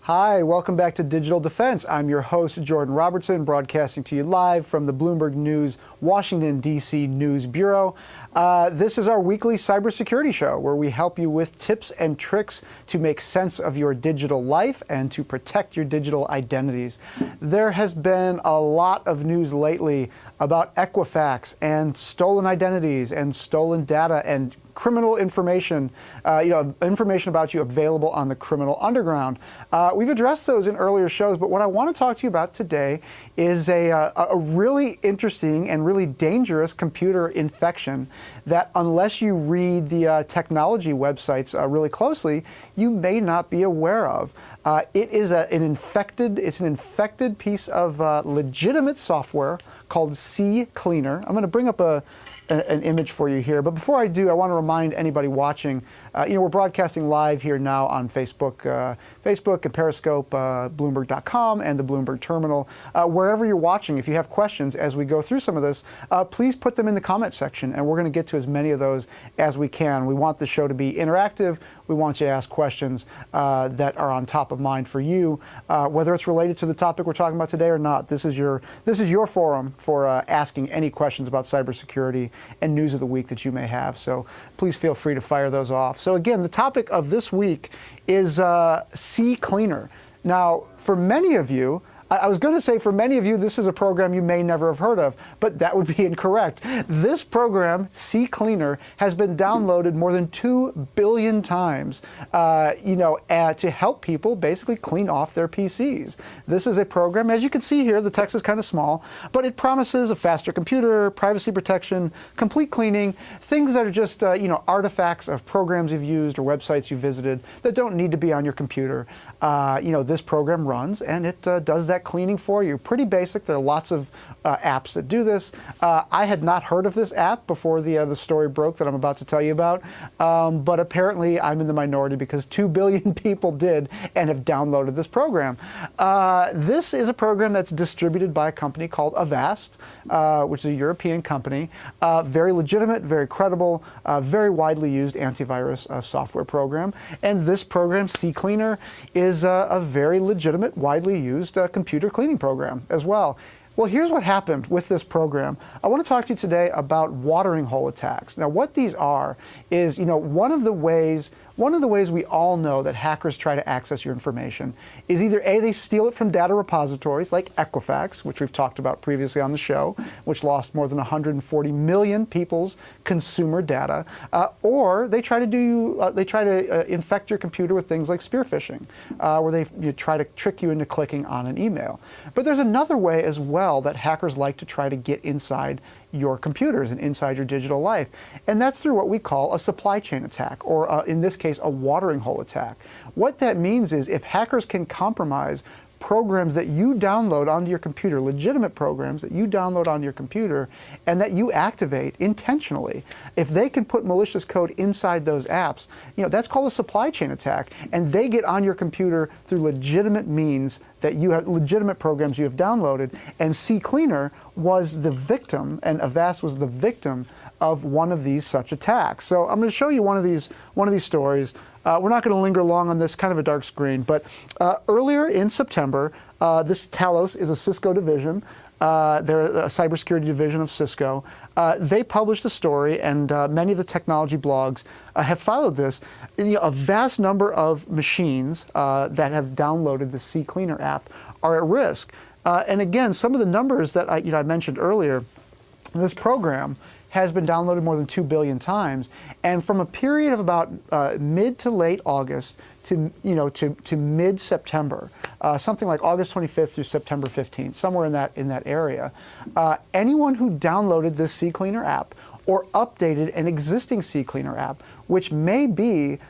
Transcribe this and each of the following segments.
Hi, welcome back to Digital Defense. I'm your host, Jordan Robertson, broadcasting to you live from the Bloomberg News, Washington, D.C. News Bureau. This is our weekly cybersecurity show where we help you with tips and tricks to make sense of your digital life and to protect your digital identities. There has been a lot of news lately about Equifax and stolen identities and stolen data and criminal information, information about you available on the criminal underground. We've addressed those in earlier shows, but what I want to talk to you about today is a really interesting and really dangerous computer infection that, unless you read the technology websites really closely, you may not be aware of. It is an infected piece of legitimate software called CCleaner. I'm going to bring up an image for you here. But before I do, I want to remind anybody watching, we're broadcasting live here now on Facebook and Periscope, Bloomberg.com, and the Bloomberg Terminal. Wherever you're watching, if you have questions as we go through some of this, please put them in the comment section, and we're going to get to as many of those as we can. We want the show to be interactive. We want you to ask questions that are on top of mind for you, whether it's related to the topic we're talking about today or not. This is your forum for asking any questions about cybersecurity and news of the week that you may have. So please feel free to fire those off. So again, the topic of this week is CCleaner. Now, for many of you, I was going to say for many of you, this is a program you may never have heard of, but that would be incorrect. This program, CCleaner, has been downloaded more than 2 billion times, to help people basically clean off their PCs. This is a program, as you can see here, the text is kind of small, but it promises a faster computer, privacy protection, complete cleaning, things that are just, artifacts of programs you've used or websites you visited that don't need to be on your computer. This program runs and it does that cleaning for you. Pretty basic. There are lots of apps that do this. I had not heard of this app before the story broke that I'm about to tell you about, but apparently I'm in the minority because 2 billion people did and have downloaded this program. This is a program that's distributed by a company called Avast, which is a European company. Very legitimate, very credible, very widely used antivirus software program. And this program, CCleaner, is a very legitimate, widely used computer cleaning program as well. Well, here's what happened with this program. I want to talk to you today about watering hole attacks. Now, what these are is, one of the ways we all know that hackers try to access your information is either A, they steal it from data repositories like Equifax, which we've talked about previously on the show, which lost more than 140 million people's consumer data, or they try to infect your computer with things like spear phishing, where they try to trick you into clicking on an email. But there's another way as well that hackers like to try to get inside your computers and inside your digital life. And that's through what we call a supply chain attack, or in this case, a watering hole attack. What that means is if hackers can compromise programs that you download onto your computer, legitimate programs that you download onto your computer and that you activate intentionally, if they can put malicious code inside those apps, that's called a supply chain attack, and they get on your computer through legitimate means that you have, legitimate programs you have downloaded. And CCleaner was the victim, and Avast was the victim of one of these such attacks. So I'm going to show you one of these stories. We're not going to linger long on this, kind of a dark screen, but earlier in September, this Talos is a Cisco division. They're a cybersecurity division of Cisco. They published a story, and many of the technology blogs have followed this. A vast number of machines that have downloaded the CCleaner app are at risk. And again, some of the numbers that I mentioned earlier, this program has been downloaded more than 2 billion times, and from a period of about mid to late August to mid-September, something like August 25th through September 15th, somewhere in that area, anyone who downloaded this CCleaner app or updated an existing CCleaner app, which may be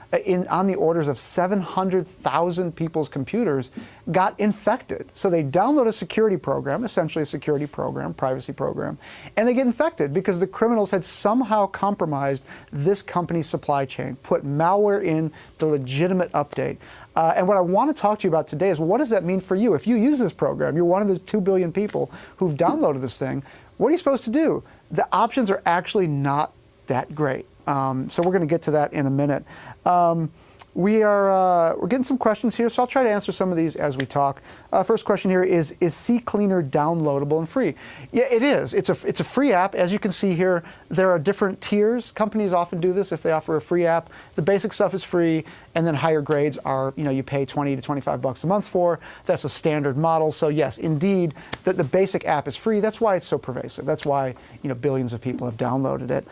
on the orders of 700,000 people's computers, got infected. So they download a security program, essentially a security program, privacy program, and they get infected because the criminals had somehow compromised this company's supply chain, put malware in the legitimate update. And what I want to talk to you about today is, what does that mean for you? If you use this program, you're one of the 2 billion people who've downloaded this thing, what are you supposed to do? The options are actually not that great. So we're going to get to that in a minute. we're getting some questions here, so I'll try to answer some of these as we talk. First question here is CCleaner downloadable and free? Yeah, it is. It's a free app. As you can see here, there are different tiers. Companies often do this if they offer a free app. The basic stuff is free, and then higher grades are, you pay 20 to 25 bucks a month for. That's a standard model. So yes, indeed, the basic app is free. That's why it's so pervasive. That's why, billions of people have downloaded it.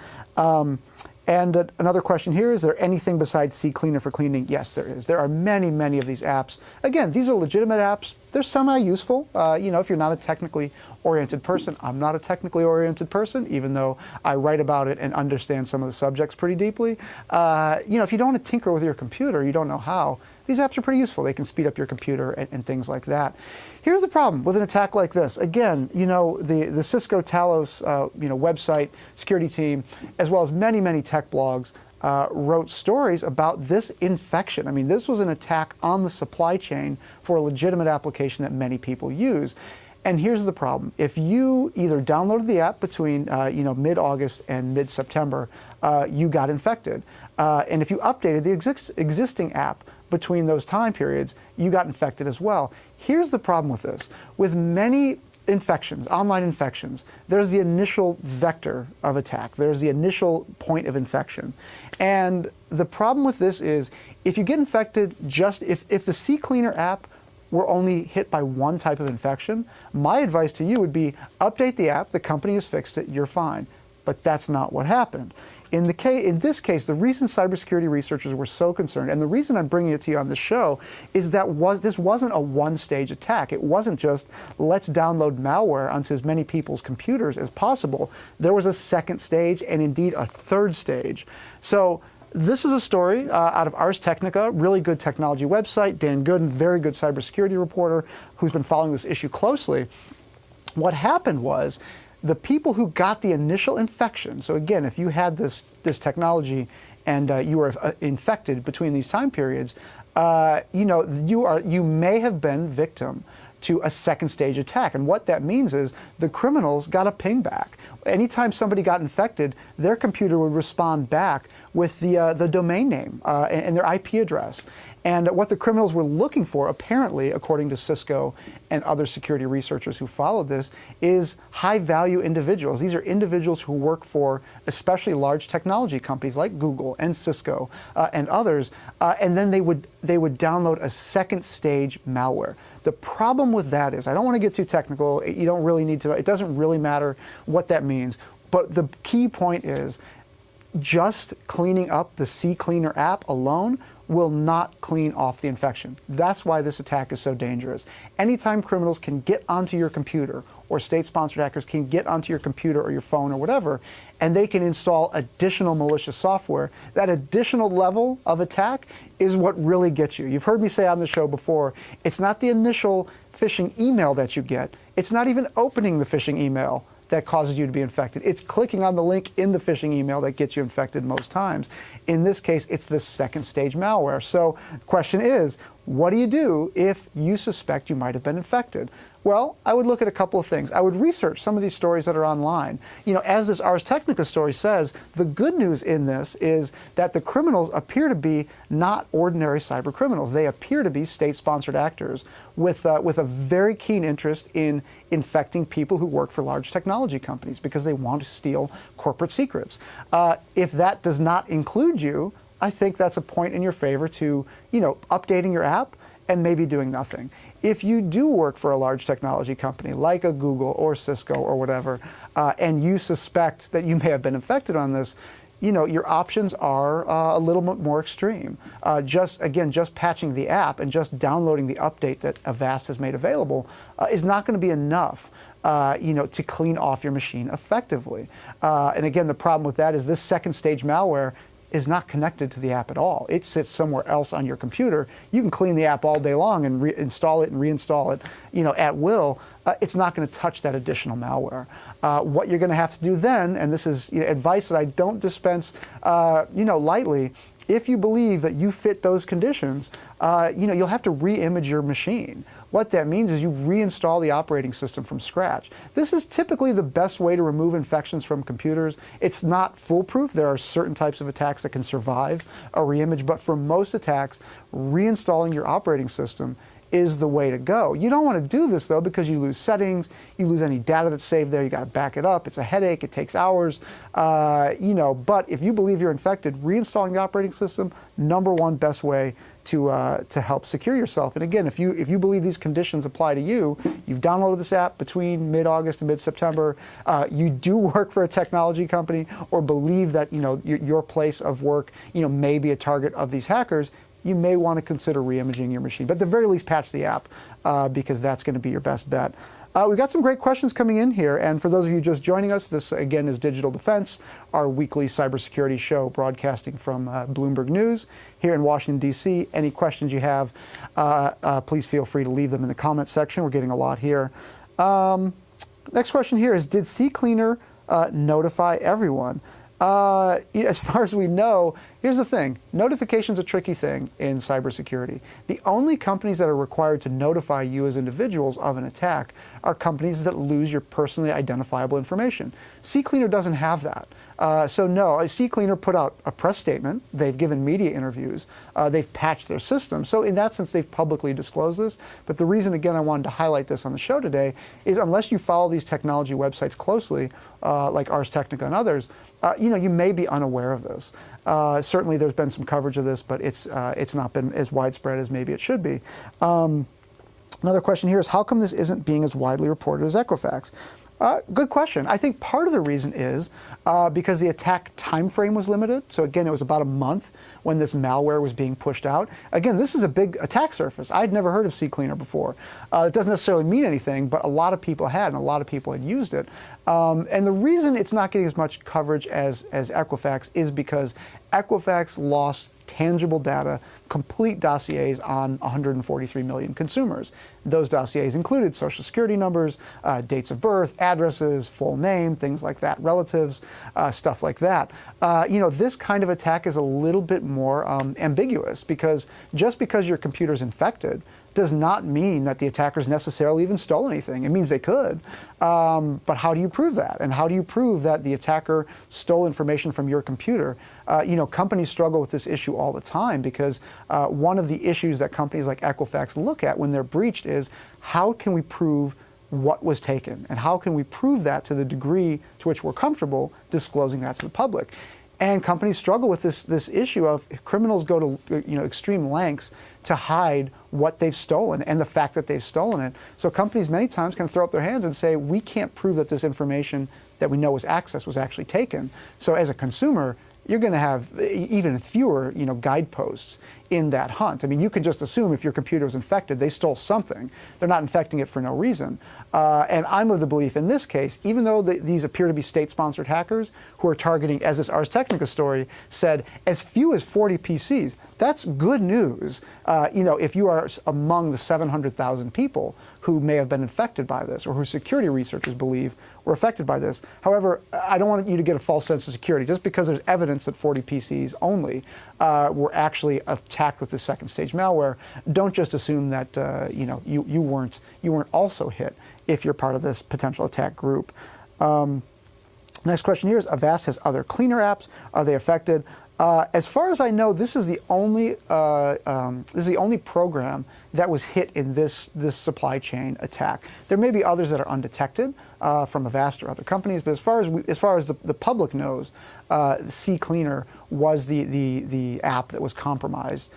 And another question here, is there anything besides CCleaner for cleaning? Yes, there is. There are many, many of these apps. Again, these are legitimate apps. They're semi-useful. If you're not a technically oriented person, I'm not a technically oriented person, even though I write about it and understand some of the subjects pretty deeply. If you don't want to tinker with your computer, you don't know how, these apps are pretty useful. They can speed up your computer and things like that. Here's the problem with an attack like this. Again, the Cisco Talos website security team, as well as many, many tech blogs, wrote stories about this infection. I mean, this was an attack on the supply chain for a legitimate application that many people use. And here's the problem. If you either downloaded the app between mid-August and mid-September, you got infected. And if you updated the existing app between those time periods, you got infected as well. Here's the problem with this. With many infections, online infections, there's the initial vector of attack. There's the initial point of infection. And the problem with this is, if you get infected, if the CCleaner app were only hit by one type of infection, my advice to you would be update the app, the company has fixed it, you're fine. But that's not what happened. In this case, the reason cybersecurity researchers were so concerned, and the reason I'm bringing it to you on the show, is that this wasn't a one-stage attack. It wasn't just, let's download malware onto as many people's computers as possible. There was a second stage, and indeed a third stage. So this is a story out of Ars Technica, really good technology website. Dan Gooden, very good cybersecurity reporter who's been following this issue closely. What happened was, the people who got the initial infection, so again, if you had this technology and you were infected between these time periods, you may have been victim to a second stage attack. And what that means is the criminals got a ping back. Anytime somebody got infected, their computer would respond back with the domain name and their IP address. And what the criminals were looking for, apparently, according to Cisco and other security researchers who followed this, is high-value individuals. These are individuals who work for especially large technology companies like Google and Cisco and others, and then they would download a second-stage malware. The problem with that is, I don't want to get too technical. You don't really need to. It doesn't really matter what that means. But the key point is, just cleaning up the CCleaner app alone will not clean off the infection. That's why this attack is so dangerous. Anytime criminals can get onto your computer, or state-sponsored hackers can get onto your computer or your phone or whatever, and they can install additional malicious software, that additional level of attack is what really gets you. You've heard me say on the show before, it's not the initial phishing email that you get. It's not even opening the phishing email that causes you to be infected. It's clicking on the link in the phishing email that gets you infected most times. In this case, it's the second stage malware. So the question is, what do you do if you suspect you might have been infected? Well, I would look at a couple of things. I would research some of these stories that are online. As this Ars Technica story says, the good news in this is that the criminals appear to be not ordinary cyber criminals. They appear to be state-sponsored actors with a very keen interest in infecting people who work for large technology companies because they want to steal corporate secrets. If that does not include you, I think that's a point in your favor to, updating your app and maybe doing nothing. If you do work for a large technology company like a Google or Cisco or whatever, and you suspect that you may have been infected on this, your options are a little bit more extreme. Just patching the app and just downloading the update that Avast has made available is not going to be enough, to clean off your machine effectively. And again, the problem with that is this second stage malware is not connected to the app at all. It sits somewhere else on your computer. You can clean the app all day long and install it and reinstall it, at will. It's not going to touch that additional malware. What you're going to have to do then, and this is advice that I don't dispense, lightly. If you believe that you fit those conditions, you'll have to re-image your machine What that means is you reinstall the operating system from scratch. This is typically the best way to remove infections from computers. It's not foolproof. There are certain types of attacks that can survive a reimage, but for most attacks, reinstalling your operating system is the way to go. You don't want to do this though because you lose settings, you lose any data that's saved there, you got to back it up, it's a headache, it takes hours, but if you believe you're infected, reinstalling the operating system, number one best way to help secure yourself. And again, if you believe these conditions apply to you, you've downloaded this app between mid-August and mid-September, you do work for a technology company or believe that your place of work may be a target of these hackers, you may want to consider reimaging your machine. But at the very least, patch the app because that's going to be your best bet. We've got some great questions coming in here. And for those of you just joining us, this again is Digital Defense, our weekly cybersecurity show broadcasting from Bloomberg News here in Washington, D.C. Any questions you have, please feel free to leave them in the comments section. We're getting a lot here. Next question here is, did CCleaner notify everyone? As far as we know, here's the thing. Notification's a tricky thing in cybersecurity. The only companies that are required to notify you as individuals of an attack are companies that lose your personally identifiable information. CCleaner doesn't have that. So no, CCleaner put out a press statement. They've given media interviews. They've patched their system. So in that sense, they've publicly disclosed this. But the reason, again, I wanted to highlight this on the show today is unless you follow these technology websites closely, like Ars Technica and others, you may be unaware of this. Certainly there's been some coverage of this, but it's not been as widespread as maybe it should be. Another question here is, how come this isn't being as widely reported as Equifax? Good question. I think part of the reason is because the attack time frame was limited. So again, it was about a month when this malware was being pushed out. Again, this is a big attack surface. I'd never heard of CCleaner before. It doesn't necessarily mean anything, but a lot of people had, and a lot of people had used it. And the reason it's not getting as much coverage as Equifax is because Equifax lost tangible data, complete dossiers on 143 million consumers. Those dossiers included social security numbers, dates of birth, addresses, full name, things like that, relatives, stuff like that. This kind of attack is a little bit more ambiguous because just because your computer's infected does not mean that the attackers necessarily even stole anything. It means they could, but how do you prove that? And how do you prove that the attacker stole information from your computer? Companies struggle with this issue all the time because one of the issues that companies like Equifax look at when they're breached is how can we prove what was taken? And how can we prove that to the degree to which we're comfortable disclosing that to the public? And companies struggle with this issue of criminals go to extreme lengths to hide what they've stolen and the fact that they've stolen it. So companies many times can throw up their hands and say, we can't prove that this information that we know was accessed was actually taken. So as a consumer, you're going to have even fewer guideposts in that hunt. I mean, you can just assume if your computer is infected, they stole something. They're not infecting it for no reason. And I'm of the belief in this case, even though these appear to be state-sponsored hackers who are targeting, as this Ars Technica story said, as few as 40 PCs, that's good news, if you are among the 700,000 people who may have been infected by this or who security researchers believe were affected by this. However, I don't want you to get a false sense of security. Just because there's evidence that 40 PCs only were actually attacked with this second stage malware, don't just assume that you weren't also hit if you're part of this potential attack group. Next question here is, Avast has other cleaner apps. Are they affected? As far as I know, this is the only program that was hit in this supply chain attack. There may be others that are undetected from Avast or other companies, but as far as the public knows, CCleaner was the app that was compromised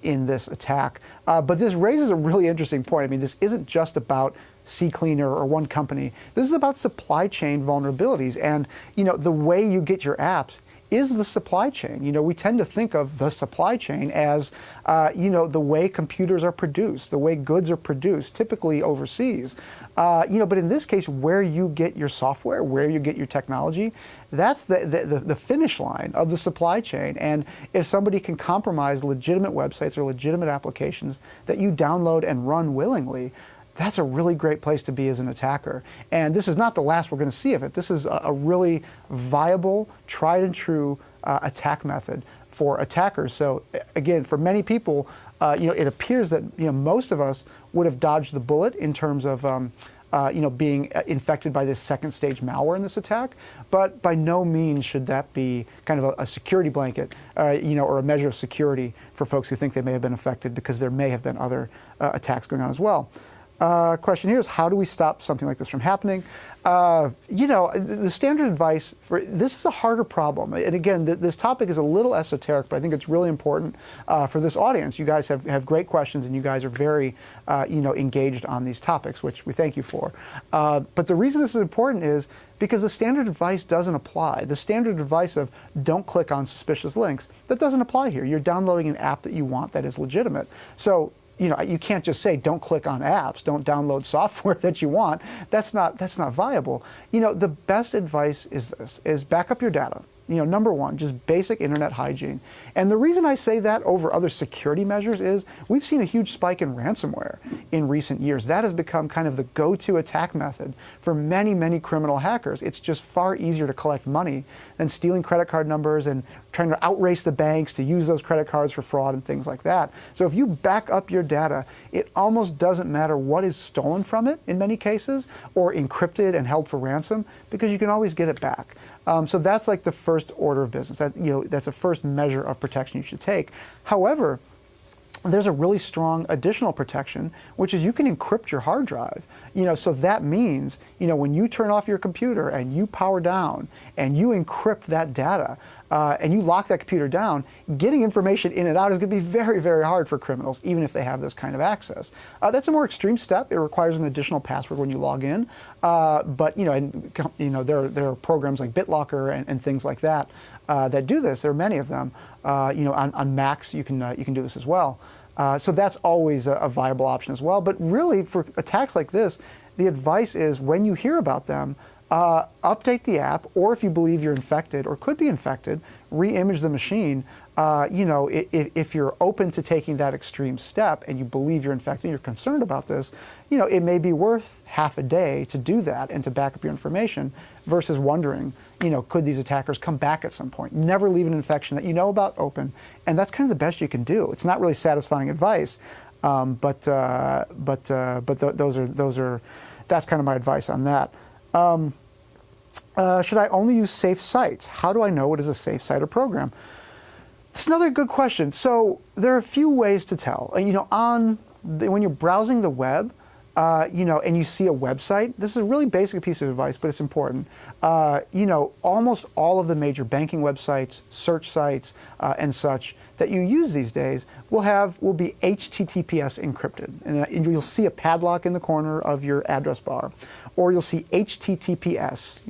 in this attack. But this raises a really interesting point. I mean, this isn't just about CCleaner or one company. This is about supply chain vulnerabilities, and the way you get your apps is the supply chain. We tend to think of the supply chain as, the way computers are produced, the way goods are produced, typically overseas. But in this case, where you get your software, where you get your technology, that's the finish line of the supply chain. And if somebody can compromise legitimate websites or legitimate applications that you download and run willingly, that's a really great place to be as an attacker. And this is not the last we're going to see of it. This is a really viable, tried and true attack method for attackers. So again, for many people, it appears that most of us would have dodged the bullet in terms of being infected by this second stage malware in this attack, but by no means should that be kind of a security blanket, or a measure of security for folks who think they may have been affected, because there may have been other attacks going on as well. Question here is, how do we stop something like this from happening? The standard advice for this is a harder problem. And again, this topic is a little esoteric, but I think it's really important for this audience. You guys have great questions, and you guys are very, engaged on these topics, which we thank you for. But the reason this is important is because the standard advice doesn't apply. The standard advice of don't click on suspicious links, that doesn't apply here. You're downloading an app that you want that is legitimate. So you can't just say don't click on apps, don't download software that you want. That's not viable. The best advice is back up your data. Number one, just basic internet hygiene. And the reason I say that over other security measures is we've seen a huge spike in ransomware in recent years. That has become kind of the go-to attack method for many, many criminal hackers. It's just far easier to collect money than stealing credit card numbers and trying to outrace the banks to use those credit cards for fraud and things like that. So if you back up your data, it almost doesn't matter what is stolen from it in many cases, or encrypted and held for ransom, because you can always get it back. So that's like the first order of business. That's the first measure of protection you should take. However, there's a really strong additional protection, which is you can encrypt your hard drive. So that means, when you turn off your computer and you power down and you encrypt that data, and you lock that computer down, getting information in and out is going to be very, very hard for criminals, even if they have this kind of access. That's a more extreme step. It requires an additional password when you log in. But there are programs like BitLocker and things like that that do this. There are many of them. On Macs, you can do this as well. So that's always a viable option as well. But really, for attacks like this, the advice is when you hear about them, update the app, or if you believe you're infected or could be infected, re-image the machine. If you're open to taking that extreme step and you believe you're infected, you're concerned about this, it may be worth half a day to do that and to back up your information versus wondering, could these attackers come back at some point? Never leave an infection that you know about open, and that's kind of the best you can do. It's not really satisfying advice, but that's kind of my advice on that. Should I only use safe sites? How do I know what is a safe site or program? It's another good question. So there are a few ways to tell. When you're browsing the web, and you see a website, this is a really basic piece of advice, but it's important. Almost all of the major banking websites, search sites, and such that you use these days will be HTTPS encrypted. And you'll see a padlock in the corner of your address bar, or you'll see HTTPS,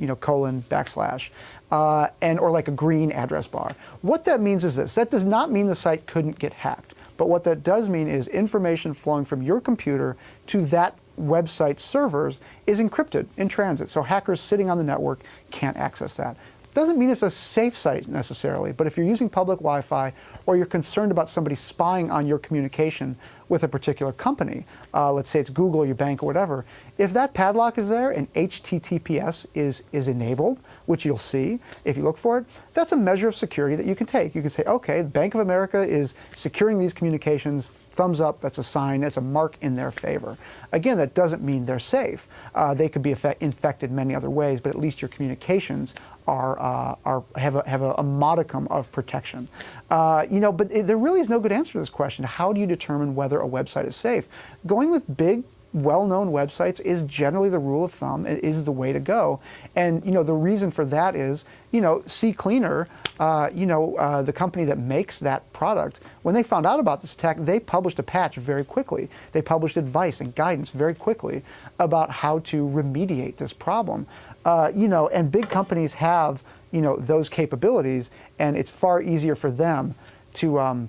/, or like a green address bar. What that means is this. That does not mean the site couldn't get hacked. But what that does mean is information flowing from your computer to that website's servers is encrypted in transit. So hackers sitting on the network can't access that. Doesn't mean it's a safe site necessarily, but if you're using public Wi-Fi or you're concerned about somebody spying on your communication with a particular company, let's say it's Google, your bank, or whatever, if that padlock is there and HTTPS is enabled, which you'll see if you look for it, that's a measure of security that you can take. You can say, okay, Bank of America is securing these communications, thumbs up, that's a sign, that's a mark in their favor. Again, that doesn't mean they're safe. They could be infected many other ways, but at least your communications have a modicum of protection. But there really is no good answer to this question. How do you determine whether a website is safe? Going with big, well-known websites is generally the rule of thumb. It is the way to go. And, the reason for that is, CCleaner, the company that makes that product, when they found out about this attack, they published a patch very quickly. They published advice and guidance very quickly about how to remediate this problem. And big companies have, those capabilities, and it's far easier for them to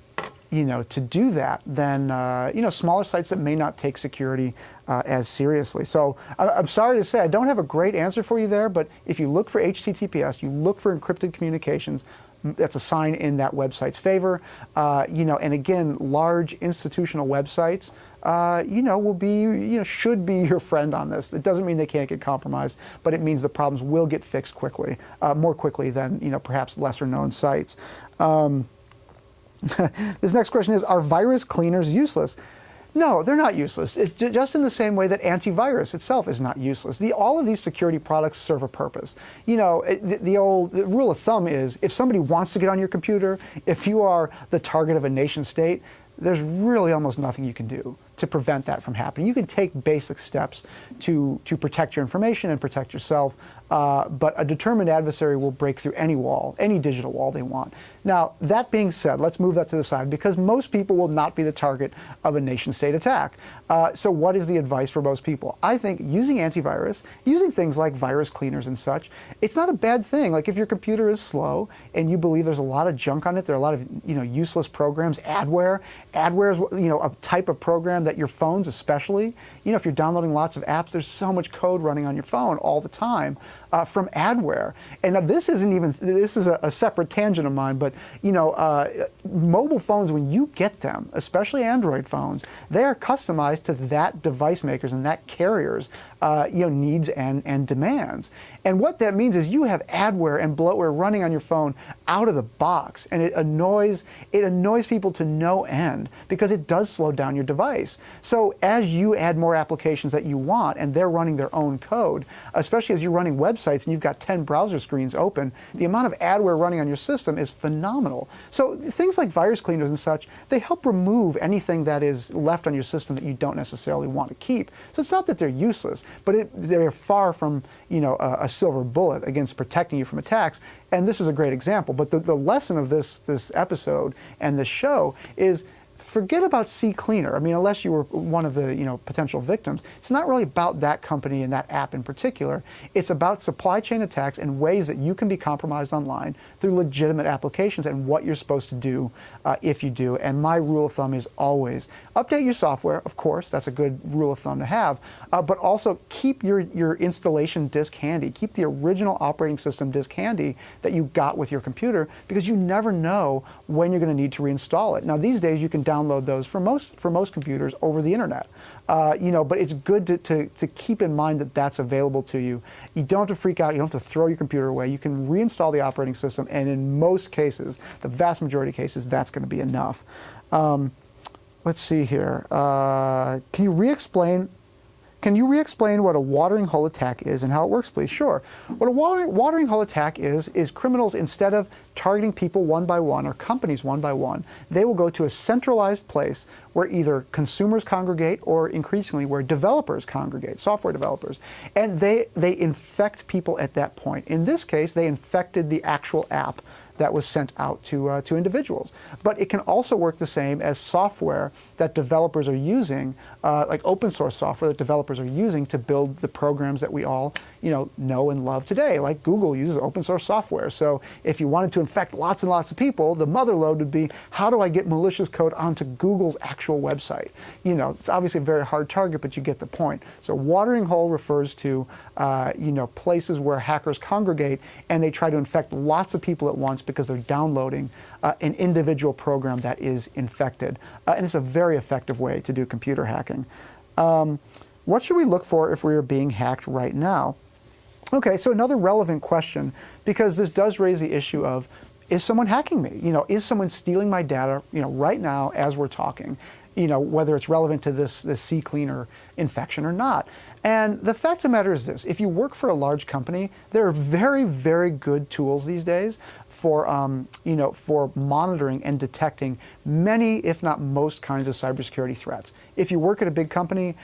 do that than, smaller sites that may not take security as seriously. So I'm sorry to say I don't have a great answer for you there, but if you look for HTTPS, you look for encrypted communications, that's a sign in that website's favor. And again, large institutional websites, should be your friend on this. It doesn't mean they can't get compromised, but it means the problems will get fixed quickly, more quickly than, perhaps lesser known sites. This next question is, are virus cleaners useless? No, they're not useless. Just in the same way that antivirus itself is not useless. All of these security products serve a purpose. You know, the rule of thumb is, if somebody wants to get on your computer, if you are the target of a nation state, there's really almost nothing you can do to prevent that from happening. You can take basic steps to protect your information and protect yourself, but a determined adversary will break through any wall, any digital wall they want. Now, that being said, let's move that to the side, because most people will not be the target of a nation-state attack. So what is the advice for most people? I think using antivirus, using things like virus cleaners and such, it's not a bad thing. Like, if your computer is slow and you believe there's a lot of junk on it, there are a lot of useless programs, adware. Adware is a type of program that your phones especially, if you're downloading lots of apps, there's so much code running on your phone all the time from adware. And now this is a separate tangent of mine, but mobile phones, when you get them, especially Android phones, they are customized to that device makers and that carrier's needs and demands. And what that means is you have adware and bloatware running on your phone out of the box, and it annoys people to no end, because it does slow down your device. So as you add more applications that you want, and they're running their own code, especially as you're running websites and you've got 10 browser screens open, the amount of adware running on your system is phenomenal. So things like virus cleaners and such, they help remove anything that is left on your system that you don't necessarily want to keep. So it's not that they're useless, but they're far from a silver bullet against protecting you from attacks. And this is a great example. But the lesson of this episode and this show is, forget about CCleaner. I mean, unless you were one of the potential victims, it's not really about that company and that app in particular. It's about supply chain attacks and ways that you can be compromised online through legitimate applications, and what you're supposed to do if you do. And my rule of thumb is always update your software. Of course, that's a good rule of thumb to have, but also keep your installation disk handy. Keep the original operating system disk handy that you got with your computer, because you never know when you're going to need to reinstall it. Now, these days you can download those for most computers over the internet. But it's good to keep in mind that that's available to you. You don't have to freak out. You don't have to throw your computer away. You can reinstall the operating system, and in most cases, the vast majority of cases, that's going to be enough. Let's see here. Can you re-explain what a watering hole attack is and how it works, please? Sure. What a watering hole attack is criminals, instead of targeting people one by one or companies one by one, they will go to a centralized place where either consumers congregate or increasingly where developers congregate, software developers, and they infect people at that point. In this case, they infected the actual app that was sent out to individuals. But it can also work the same as software that developers are using, like open source software that developers are using to build the programs that we all know and love today. Like Google uses open source software. So if you wanted to infect lots and lots of people, the mother lode would be, how do I get malicious code onto Google's actual website? It's obviously a very hard target, but you get the point. So watering hole refers to places where hackers congregate and they try to infect lots of people at once because they're downloading an individual program that is infected. And it's a very effective way to do computer hacking. What should we look for if we are being hacked right now? Okay, so another relevant question, because this does raise the issue of, is someone hacking me? Is someone stealing my data, right now as we're talking? Whether it's relevant to this CCleaner infection or not. And the fact of the matter is this: if you work for a large company, there are very, very good tools these days for for monitoring and detecting many, if not most, kinds of cybersecurity threats. If you work at a big company,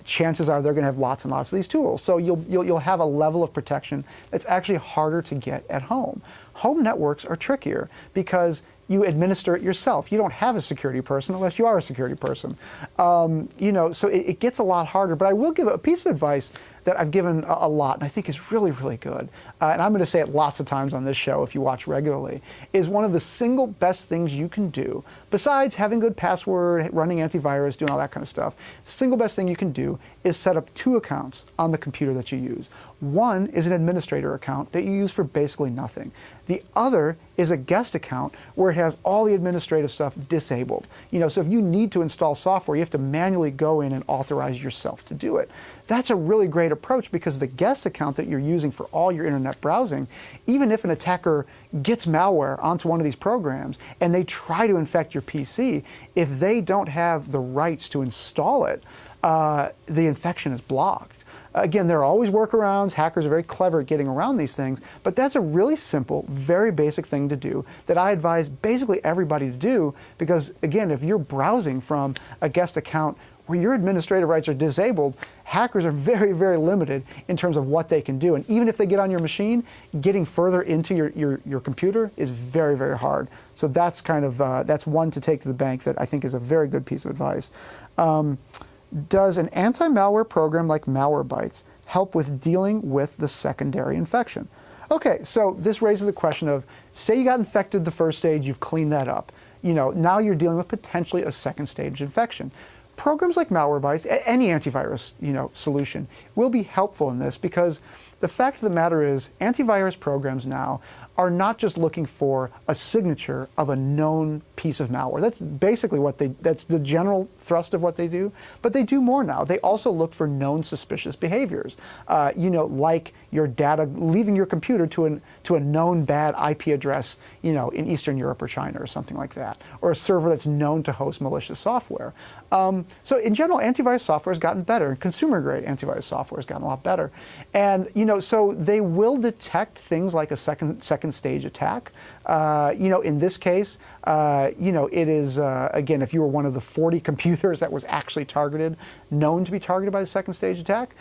chances are they're going to have lots and lots of these tools. So you'll have a level of protection that's actually harder to get at home. Home networks are trickier because you administer it yourself. You don't have a security person unless you are a security person. So it gets a lot harder. But I will give a piece of advice that I've given a lot, and I think is really, really good. And I'm going to say it lots of times on this show if you watch regularly, is one of the single best things you can do, besides having good password, running antivirus, doing all that kind of stuff, the single best thing you can do is set up 2 accounts on the computer that you use. One is an administrator account that you use for basically nothing. The other is a guest account where it has all the administrative stuff disabled. So if you need to install software, you have to manually go in and authorize yourself to do it. That's a really great approach because the guest account that you're using for all your internet browsing, even if an attacker gets malware onto one of these programs and they try to infect your PC, if they don't have the rights to install it, the infection is blocked. Again, there are always workarounds. Hackers are very clever at getting around these things, but that's a really simple, very basic thing to do that I advise basically everybody to do because, again, if you're browsing from a guest account where your administrative rights are disabled, hackers are very, very limited in terms of what they can do. And even if they get on your machine, getting further into your computer is very, very hard. So that's kind of, that's one to take to the bank that I think is a very good piece of advice. Does an anti-malware program like Malwarebytes help with dealing with the secondary infection? Okay, so this raises the question of, say you got infected the first stage, you've cleaned that up. Now you're dealing with potentially a second stage infection. Programs like Malwarebytes, any antivirus solution, will be helpful in this because the fact of the matter is antivirus programs now are not just looking for a signature of a known piece of malware. That's basically that's the general thrust of what they do, but they do more now. They also look for known suspicious behaviors, like your data leaving your computer to a known bad IP address, in Eastern Europe or China or something like that, or a server that's known to host malicious software. So in general, antivirus software has gotten better. Consumer-grade antivirus software has gotten a lot better. And, so they will detect things like a second stage attack. In this case, it is, again, if you were one of the 40 computers that was actually known to be targeted by the second stage attack,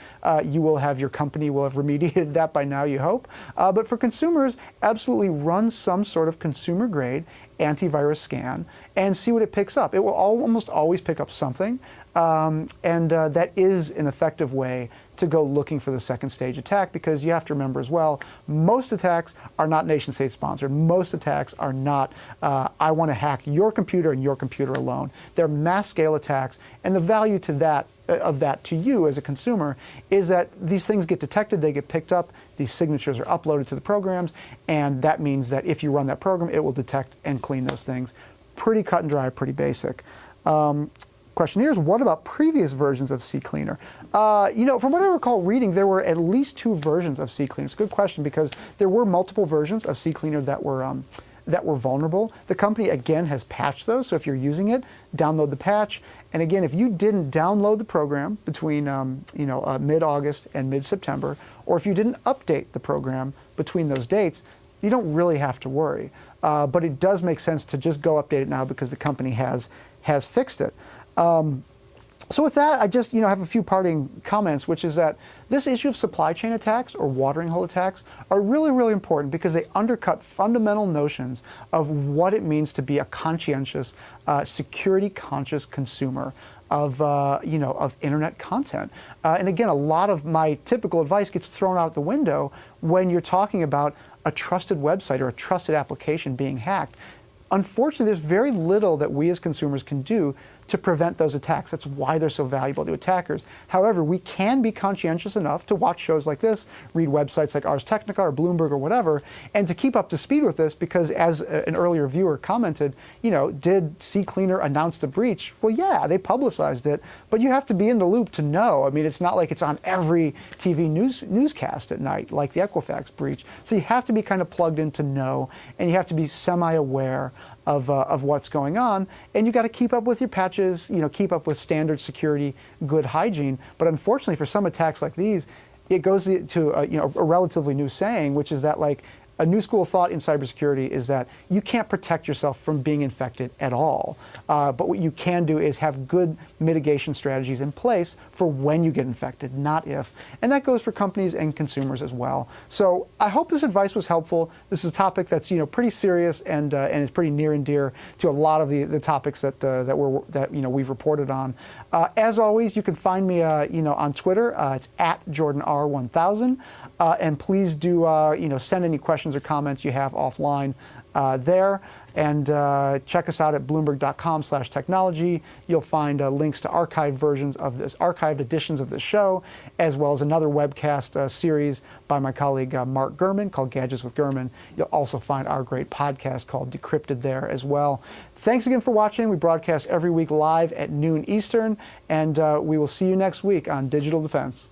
your company will have remediated that by now, you hope. But for consumers, absolutely run some sort of consumer-grade antivirus scan and see what it picks up. It will almost always pick up something, and that is an effective way to go looking for the second stage attack because you have to remember as well, most attacks are not nation state sponsored. Most attacks are not, I want to hack your computer and your computer alone. They're mass scale attacks, and the value to that to you as a consumer is that these things get detected, they get picked up, these signatures are uploaded to the programs, and that means that if you run that program, it will detect and clean those things. Pretty cut and dry, pretty basic. Question here is, what about previous versions of CCleaner? From what I recall reading, there were at least 2 versions of CCleaner. It's a good question because there were multiple versions of CCleaner that were vulnerable. The company, again, has patched those, so if you're using it, download the patch. And again, if you didn't download the program between mid-August and mid-September, or if you didn't update the program between those dates, you don't really have to worry. But it does make sense to just go update it now because the company has fixed it. So with that, I just have a few parting comments, which is that this issue of supply chain attacks or watering hole attacks are really, really important because they undercut fundamental notions of what it means to be a conscientious, security-conscious consumer of internet content. And again, a lot of my typical advice gets thrown out the window when you're talking about a trusted website or a trusted application being hacked. Unfortunately, there's very little that we as consumers can do to prevent those attacks. That's why they're so valuable to attackers. However, we can be conscientious enough to watch shows like this, read websites like Ars Technica or Bloomberg or whatever, and to keep up to speed with this because as an earlier viewer commented, did CCleaner announce the breach? Well, yeah, they publicized it, but you have to be in the loop to know. I mean, it's not like it's on every TV newscast at night like the Equifax breach. So you have to be kind of plugged in to know, and you have to be semi-aware of what's going on, and you got to keep up with your patches, keep up with standard security, good hygiene. But unfortunately, for some attacks like these, it goes to a relatively new saying, which is that a new school of thought in cybersecurity is that you can't protect yourself from being infected at all. But what you can do is have good mitigation strategies in place for when you get infected, not if. And that goes for companies and consumers as well. So I hope this advice was helpful. This is a topic that's pretty serious and is pretty near and dear to a lot of the topics that we've reported on. As always, you can find me on Twitter. It's @JordanR1000. And please do send any questions or comments you have offline there. And check us out at bloomberg.com/technology. You'll find links to archived editions of this show, as well as another webcast series by my colleague Mark Gurman called Gadgets with Gurman. You'll also find our great podcast called Decrypted there as well. Thanks again for watching. We broadcast every week live at noon Eastern, and we will see you next week on Digital Defense.